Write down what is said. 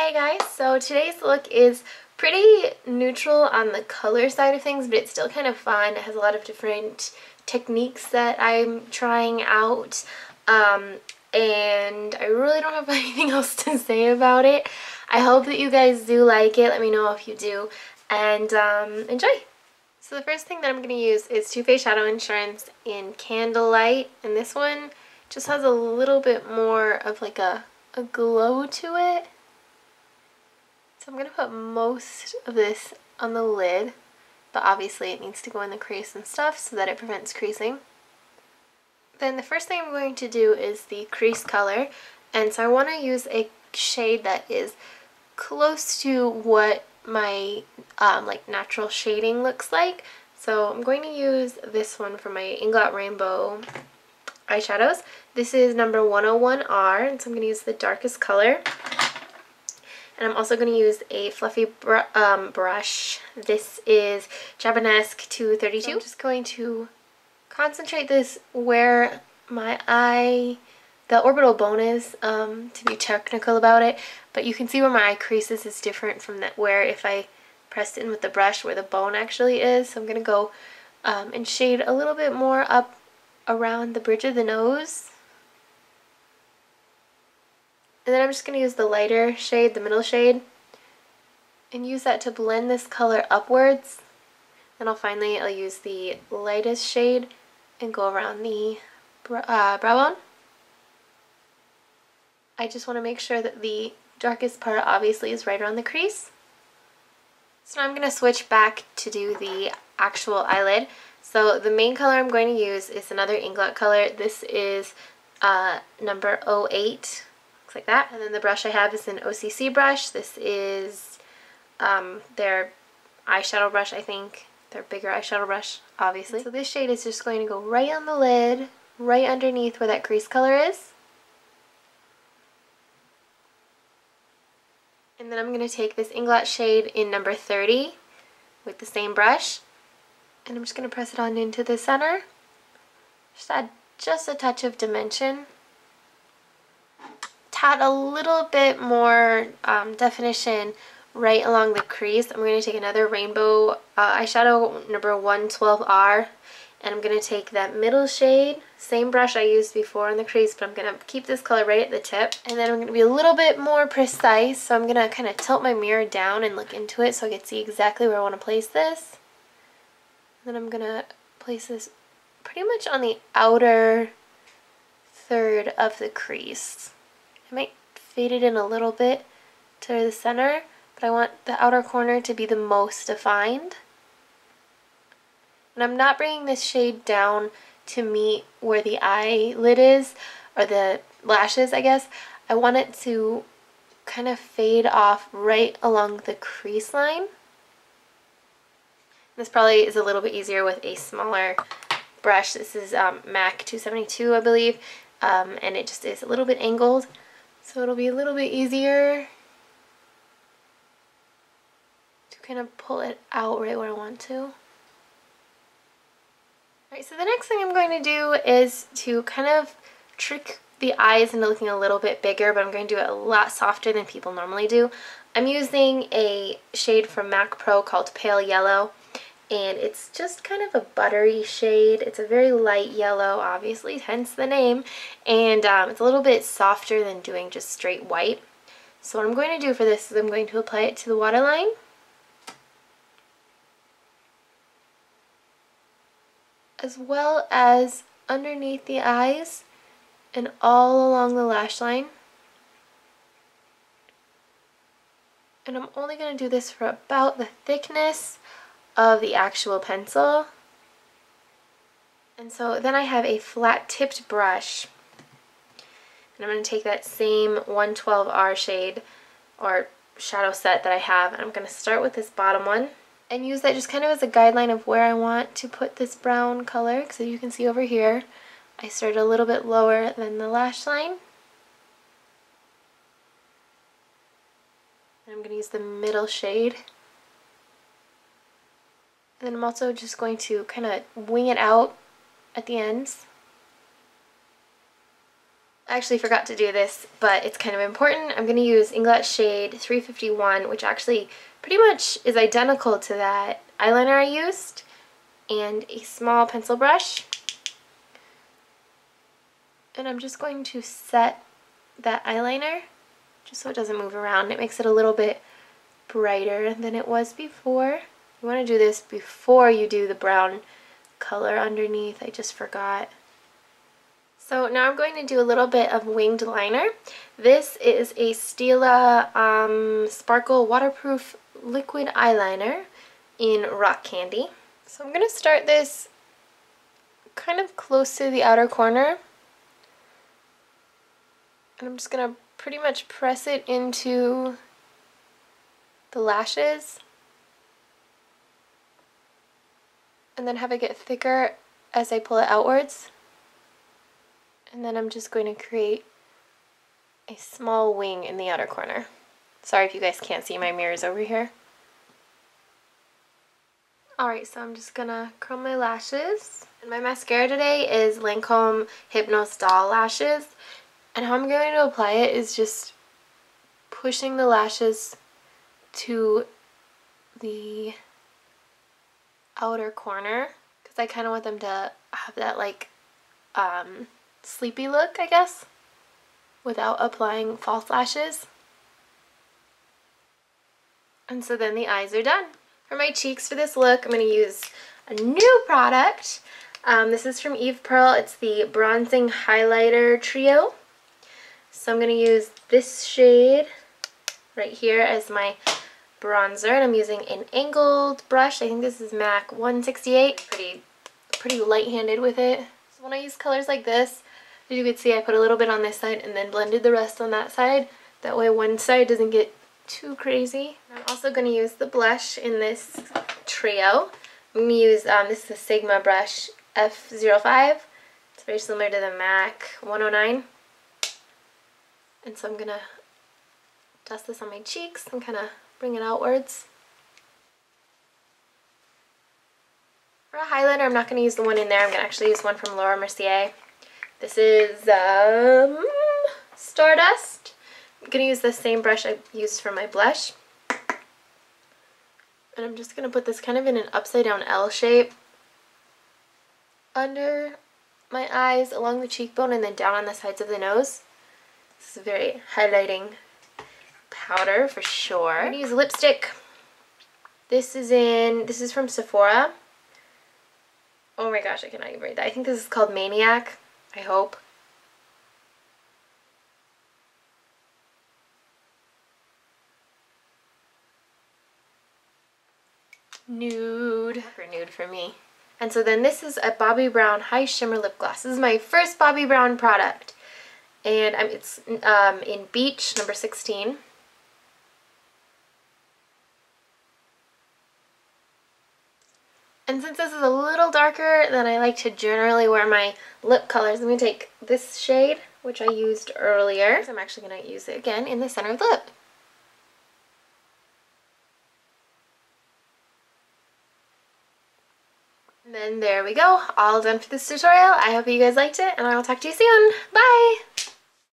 Hey guys, so today's look is pretty neutral on the color side of things, but it's still kind of fun. It has a lot of different techniques that I'm trying out, and I really don't have anything else to say about it. I hope that you guys do like it. Let me know if you do, and enjoy! So the first thing that I'm going to use is Too Faced Shadow Insurance in Candlelight, and this one just has a little bit more of like a glow to it. So I'm going to put most of this on the lid, but obviously it needs to go in the crease and stuff so that it prevents creasing. Then the first thing I'm going to do is the crease color, and so I want to use a shade that is close to what my like natural shading looks like. So I'm going to use this one for my Inglot Rainbow eyeshadows. This is number 101R, and so I'm going to use the darkest color. And I'm also going to use a fluffy brush. This is Japanesque 232. So I'm just going to concentrate this where my eye, the orbital bone is, to be technical about it. But you can see where my eye creases is different from that where if I pressed in with the brush where the bone actually is. So I'm going to go and shade a little bit more up around the bridge of the nose. And then I'm just going to use the lighter shade, the middle shade, and use that to blend this color upwards. Then I'll use the lightest shade and go around the brow bone. I just want to make sure that the darkest part obviously is right around the crease. So now I'm going to switch back to do the actual eyelid. So the main color I'm going to use is another Inglot color. This is number 08. Like that. And then the brush I have is an OCC brush. This is their eyeshadow brush, I think. Their bigger eyeshadow brush, obviously. So this shade is just going to go right on the lid, right underneath where that crease color is. And then I'm going to take this Inglot shade in number 30 with the same brush. And I'm just going to press it on into the center. Just add just a touch of dimension. Add a little bit more definition right along the crease. I'm going to take another rainbow eyeshadow, number 112R, and I'm going to take that middle shade, same brush I used before on the crease, but I'm going to keep this color right at the tip. And then I'm going to be a little bit more precise, so I'm going to kind of tilt my mirror down and look into it so I can see exactly where I want to place this. And then I'm going to place this pretty much on the outer third of the crease. I might fade it in a little bit to the center, but I want the outer corner to be the most defined. And I'm not bringing this shade down to meet where the eyelid is, or the lashes, I guess. I want it to kind of fade off right along the crease line. This probably is a little bit easier with a smaller brush. This is MAC 272, I believe, and it just is a little bit angled. So it'll be a little bit easier to kind of pull it out right where I want to. Alright, so the next thing I'm going to do is to kind of trick the eyes into looking a little bit bigger, but I'm going to do it a lot softer than people normally do. I'm using a shade from MAC Pro called Pale Yellow, and it's just kind of a buttery shade. It's a very light yellow, obviously, hence the name, and it's a little bit softer than doing just straight white. So what I'm going to do for this is I'm going to apply it to the waterline, as well as underneath the eyes and all along the lash line. And I'm only going to do this for about the thickness of the actual pencil. And so then I have a flat tipped brush, and I'm going to take that same 112R shade or shadow set that I have, and I'm going to start with this bottom one and use that just kind of as a guideline of where I want to put this brown color. So you can see over here I started a little bit lower than the lash line, and I'm going to use the middle shade. And then I'm also just going to kind of wing it out at the ends. I actually forgot to do this, but it's kind of important. I'm going to use Inglot shade 351, which actually pretty much is identical to that eyeliner I used, and a small pencil brush. And I'm just going to set that eyeliner just so it doesn't move around. It makes it a little bit brighter than it was before. You want to do this before you do the brown color underneath. I just forgot. So now I'm going to do a little bit of winged liner. This is a Stila Sparkle Waterproof Liquid Eyeliner in Rock Candy. So I'm going to start this kind of close to the outer corner. And I'm just going to pretty much press it into the lashes. And then have it get thicker as I pull it outwards. And then I'm just going to create a small wing in the outer corner. Sorry if you guys can't see, my mirrors over here. Alright, so I'm just gonna curl my lashes. And my mascara today is Lancome Hypnose Doll Lashes. And how I'm going to apply it is just pushing the lashes to the outer corner, because I kind of want them to have that like sleepy look, I guess, without applying false lashes. And so then the eyes are done. For my cheeks for this look, I'm going to use a new product. This is from Eve Pearl. It's the Bronzing Highlighter Trio. So I'm going to use this shade right here as my bronzer, and I'm using an angled brush. I think this is MAC 168. Pretty light-handed with it. So when I use colors like this, as you can see, I put a little bit on this side and then blended the rest on that side. That way one side doesn't get too crazy. I'm also going to use the blush in this trio. I'm going to use, this is the Sigma brush F05. It's very similar to the MAC 109. And so I'm going to dust this on my cheeks and kind of bring it outwards. For a highlighter, I'm not going to use the one in there. I'm going to actually use one from Laura Mercier. This is Stardust. I'm going to use the same brush I used for my blush. And I'm just going to put this kind of in an upside down L shape under my eyes, along the cheekbone, and then down on the sides of the nose. This is a very highlighting powder for sure. I'm going to use lipstick. This is from Sephora. Oh my gosh, I cannot even read that. I think this is called Maniac, I hope. Nude. For nude for me. And so then this is a Bobbi Brown High Shimmer Lip Gloss. This is my first Bobbi Brown product. And it's in Beach, number 16. And since this is a little darker than I like to generally wear my lip colors, I'm going to take this shade, which I used earlier. So I'm actually going to use it again in the center of the lip. And then there we go, all done for this tutorial. I hope you guys liked it, and I will talk to you soon. Bye!